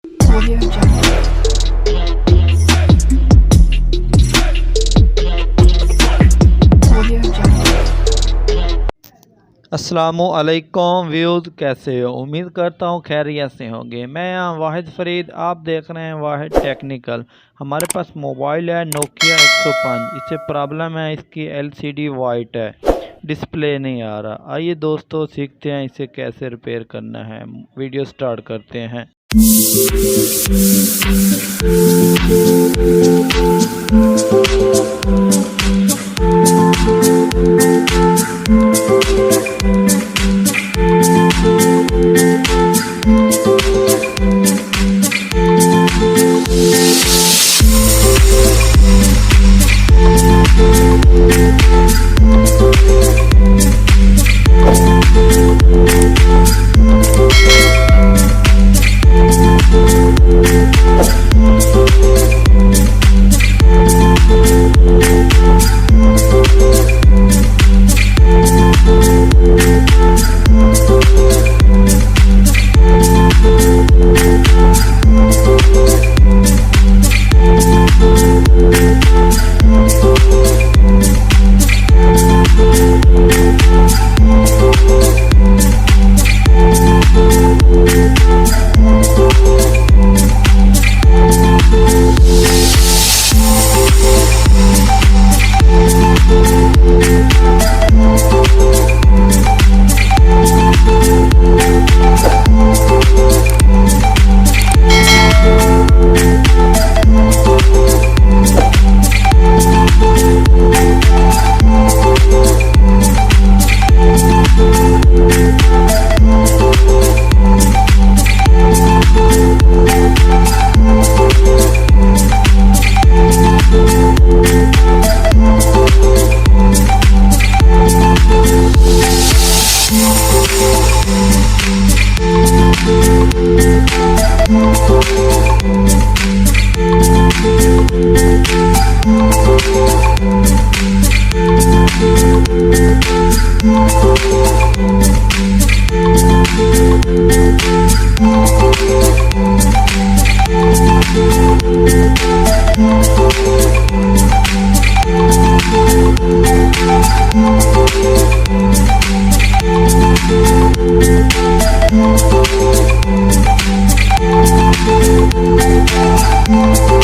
Audio Jungle. Audio Jungle. अस्सलामुअलैकुम views, कैसे हो? उम्मीद करता हूँ खैरियत से होंगे। मैं यहाँ वाहिद फरीद, आप देख रहे हैं वाहिद टेक्निकल। हमारे पास मोबाइल है नोकिया 105। इससे प्रॉब्लम है, इसकी एलसीडी वाइट है, डिस्प्ले नहीं आ रहा। आइए दोस्तों सीखते हैं इसे कैसे रिपेयर करना है। वीडियो स्टार्ट करते हैं। Audio Jungle. Audio Jungle.